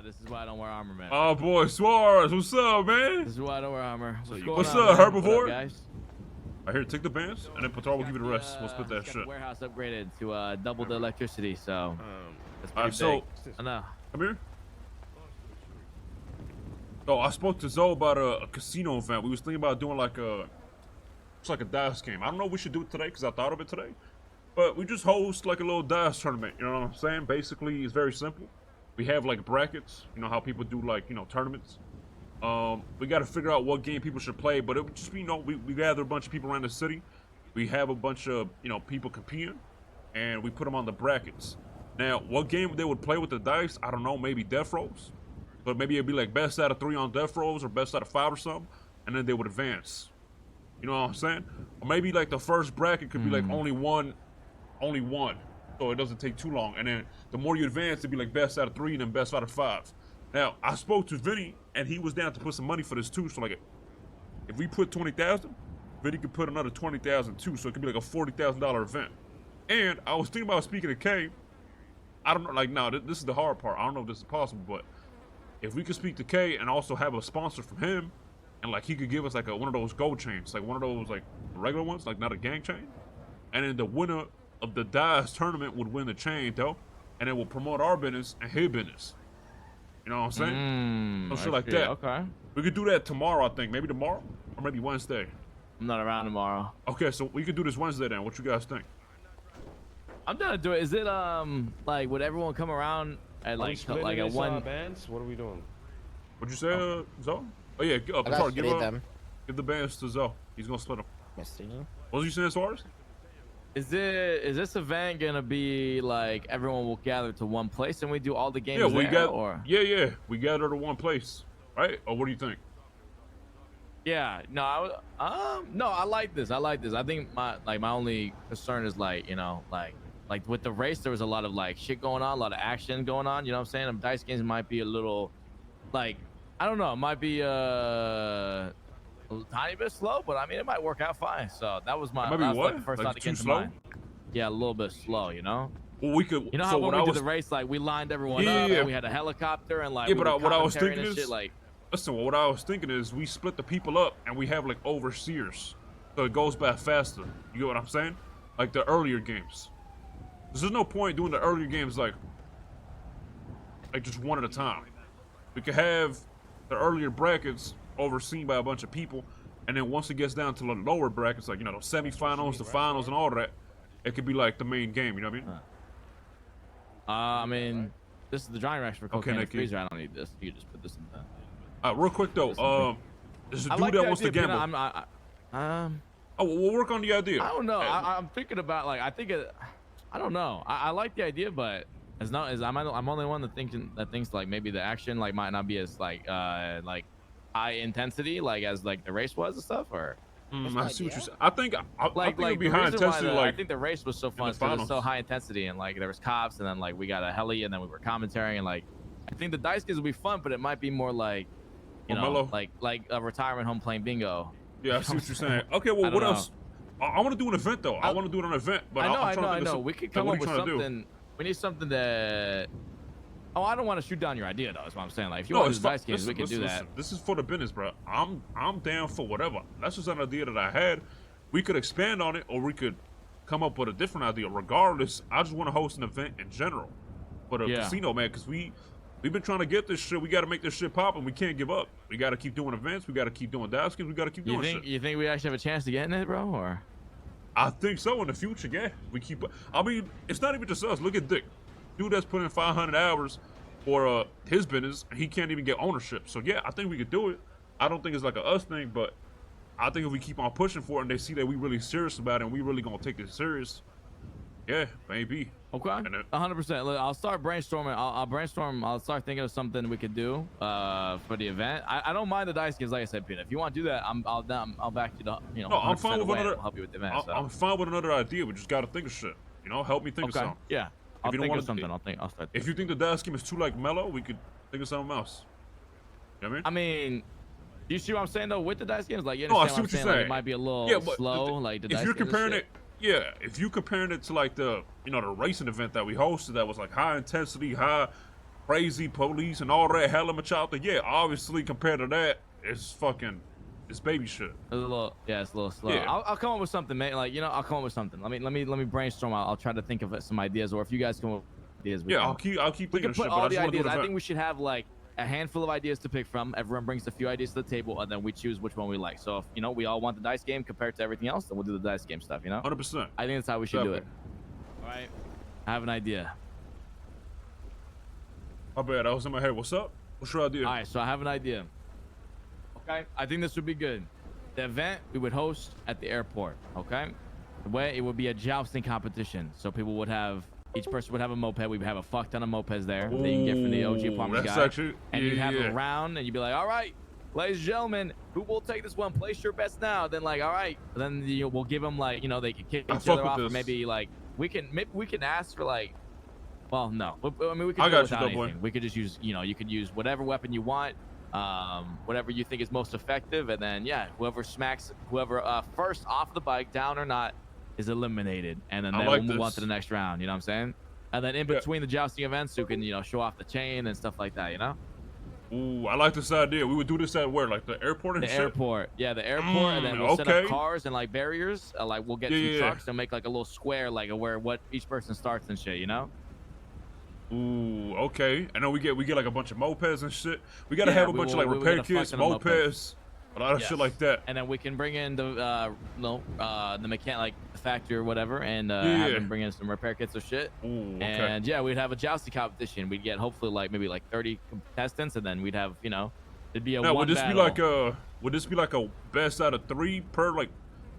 This is why I don't wear armor, man. Oh boy, Suarez, what's up, man? This is why I don't wear armor. What's up, Herbivore? What up, guys? I hear take the bands, and then Patrol will give you the rest. We'll split that shit. The warehouse upgraded to double the electricity, so that's pretty so big. I know. come here. So I spoke to Zoe about a casino event. We was thinking about doing like it's like a dice game. I don't know if we should do it today because I thought of it today, but we just host like a little dice tournament. You know what I'm saying? Basically, it's very simple. We have like brackets. You know how people do like tournaments. We got to figure out what game people should play, but it would just be we gather a bunch of people around the city. We have a bunch of people competing, and we put them on the brackets. Now, what game they would play with the dice, I don't know. Maybe death rolls. But maybe it'd be like best out of 3 on death rolls or best out of 5 or something, and then they would advance. You know what I'm saying? Or maybe like the first bracket could be like only one, so it doesn't take too long. And then the more you advance, it'd be like best out of 3 and then best out of 5. Now I spoke to Vinny, and he was down to put some money for this too. So like, if we put 20,000, Vinny could put another 20,000 too. So it could be like a $40,000 event. And I was thinking about speaking to Kay. I don't know, like now this is the hard part. I don't know if this is possible, but if we could speak to Kay and also have a sponsor from him, and like he could give us like one of those gold chains, like one of those like regular ones, like not a gang chain, and then the winner of the dice tournament would win the chain though, and it will promote our business and his business. You know what I'm saying? Some shit like that. Okay. We could do that tomorrow, I think. Maybe tomorrow or maybe Wednesday. I'm not around tomorrow. Okay, so we could do this Wednesday then. What you guys think? I'm down to do it. Is it like would everyone come around at like at one bands? What are we doing? What'd you say, Zoe? Oh yeah, sorry, give the bands to Zoe. He's gonna split them. What was you saying, Suarez? Is this event gonna be like everyone will gather to one place and we do all the games we or? We gather to one place, right? Or what do you think? Yeah, no, no, I like this. I think my only concern is like like with the race there was a lot of like shit going on, a lot of action going on. You know what I'm saying? The dice games might be a little like I don't know, it might be a tiny bit slow, but I mean it might work out fine. So that was my like the first thought that came to mind. Yeah, a little bit slow, you know. Well, we could. You know how when we did the race, like we lined everyone up, and we had a helicopter, and like but what I was thinking is, shit, like, listen, what I was thinking is we split the people up and we have like overseers, so it goes by faster. You get what I'm saying? Like the earlier games. There's no point doing the earlier games like just one at a time. We could have the earlier brackets overseen by a bunch of people, and then once it gets down to the lower brackets, like the semifinals, the finals, and all that, it could be like the main game. You know what I mean? I mean, this is the drying racks for cocaine and freezer. I don't need this. You just put this in the. Real quick though, there's a dude that wants to gamble. We'll work on the idea. I don't know. I'm thinking about like I don't know. I like the idea, but I'm only one that thinks like maybe the action like might not be as like high intensity like as like the race was and stuff. Or I see what you're saying. I think it'd be high intensity. I think the race was so fun because it was so high intensity and like there was cops and then like we got a heli and then we were commentating and like I think the dice games would be fun, but it might be more like like a retirement home playing bingo. Yeah, I see what you're saying. Okay, well, what else? I want to do an event though. I want to do it on an event, but I know. We could come up with something. We need something that. Oh, I don't want to shoot down your idea though. That's what I'm saying. Like, if you want to do dice games, we can do that. This is for the business, bro. I'm down for whatever. That's just an idea that I had. We could expand on it, or we could come up with a different idea. Regardless, I just want to host an event in general for the casino, man, because we've been trying to get this shit. We got to make this shit pop, and we can't give up. We got to keep doing events. We got to keep doing dice games. We got to keep doing shit. You think we actually have a chance to get in it, bro? Or I think so in the future. Yeah, we keep. I mean, it's not even just us. Look at Dick, dude that's put in 500 hours for his business, and he can't even get ownership. So yeah, I think we could do it. I don't think it's like a us thing, but I think if we keep on pushing for it, and they see that we really serious about it, and we really gonna take this serious, yeah, maybe. Okay, 100%. I'll start brainstorming. I'll brainstorm. I'll start thinking of something we could do for the event. I don't mind the dice games, like I said, Peter. If you want to do that, I'll back you. No, I'm fine with another. I'll help you with the event. I'm fine with another idea. We just gotta think of shit. Help me think of something. Yeah, I'll think of something. I'll start. If you think the dice game is too like mellow, we could think of something else. You know what I mean? Do you see what I'm saying though with the dice games? Like, you I understand see what you're saying? saying. Like, it might be a little slow. Like the dice if you're games comparing it. Yeah, if you comparing it to like the the racing event that we hosted that was like high intensity, high crazy police and all that hella much out there. Yeah, obviously compared to that, it's baby shit. It's a little, yeah, it's a little slow. Yeah. I'll come up with something, man. Like, you know, I'll come up with something. Let me brainstorm. I'll try to think of some ideas, or if you guys come up with ideas, Yeah, I'll keep we thinking can of put shit, all but I the just want to do ideas. an I event. think we should have like a handful of ideas to pick from. Everyone brings a few ideas to the table, and then we choose which one we like. So if you know we all want the dice game compared to everything else, then we'll do the dice game stuff. You know, 100%. I think that's how we should do it. Definitely. All right, I have an idea. My bad, I was in my head. What's up? What's your idea? All right, so I have an idea. Okay, I think this would be good. The event we would host at the airport. Okay, the way it would be a jousting competition. So people would have, each person would have a moped. We would have a fuck ton of mopeds there that you can get from the OG Apartments that's guy. actually, And you'd have yeah. a round, and you'd be like, all right, ladies and gentlemen, who will take this one? Place your bets now. Then like, all right, then we'll give them like, you know, they can kick each other off, or maybe like we can ask for like, well, no, I mean we could do it without anything. We could just use, you know, you could use whatever weapon you want, whatever you think is most effective, and then yeah, whoever first off the bike, down or not, is eliminated, and then we'll move on to the next round. You know what I'm saying? And then in between the jousting events, who can, you know, show off the chain and stuff like that. You know? Ooh, I like this idea. We would do this at where, like the airport and the shit? Airport, yeah, the airport, and then we'll set up cars and like barriers. Like we'll get some trucks and make like a little square, like where what each person starts and shit. You know? Ooh, okay. And then we get like a bunch of mopeds and shit. We gotta have a bunch of like repair kits, mopeds, a lot of shit like that. And then we can bring in the mechanic, like the factory or whatever, and have them bring in some repair kits or shit. Ooh, okay. And yeah, we'd have a jousting competition. We'd get hopefully like maybe like 30 contestants, and then we'd have, you know, it'd be a now, one would this battle. be like a best out of 3 per like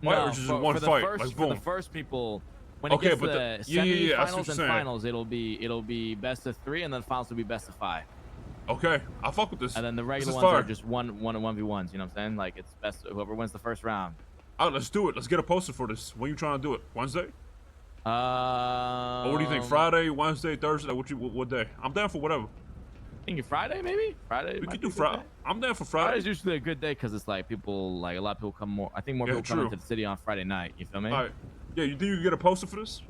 fight, or just one fight? Like boom. For the first people. When it gets to the semi-finals and finals, it'll be best of 3, and then finals will be best of 5. Okay, I fuck with this. And then the regular ones are just one and 1v1s. You know what I'm saying? Like it's best whoever wins the first round. All right, let's do it. Let's get a poster for this. When you trying to do it? Wednesday? Or what do you think? Friday, Wednesday, Thursday? What day? I'm down for whatever. Thinking Friday, maybe. Friday. We could do Friday. I'm down for Friday. Friday's usually a good day because it's like people, like a lot of people come more. I think more people come into the city on Friday night. You feel me? All right. Yeah, you think you can get a poster for this?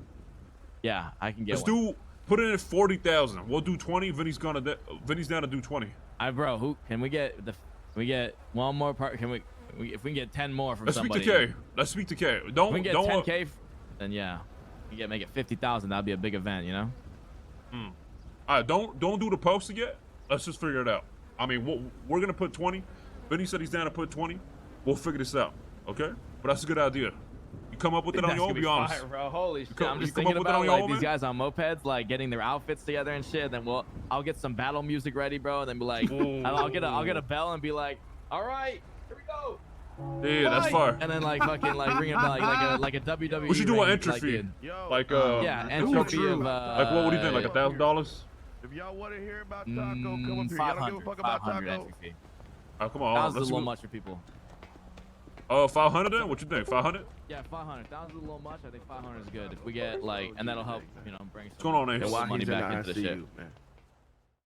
Yeah, I can get Let's one. Put it at 40,000. We'll do 20. Vinny's down to do 20. Bro, who can we get? Can we get one more part? If we can get 10 more from somebody. Let's speak to K. If we can get 10K, then yeah, make it 50,000. That'd be a big event, you know. All right, don't do the poster yet. Let's just figure it out. I mean, we're gonna put 20. Vinny said he's down to put 20. We'll figure this out, okay? But that's a good idea. You come up with it on your own, be honest. Fire, bro. Holy shit. I'm just thinking about like these guys on mopeds, like getting their outfits together and shit. Then I'll get some battle music ready, bro. And then be like, I'll get a bell and be like, all right, here we go. Yeah, that's fire. And then like fucking like ring it like a WWE. We should do an entry fee. Like entry fee of like what do you think? Like $1,000? If y'all want to hear about Taco, come up here. Y'all don't give a fuck about Taco. Entry fee. Oh, come on. That's a little much for people. 500 then? What you think? 500? Yeah, 500. That was a little much. I think 500 is good. If we get like, and that'll help, you know, bring What's going on, Ace? some money back into the shit. Man.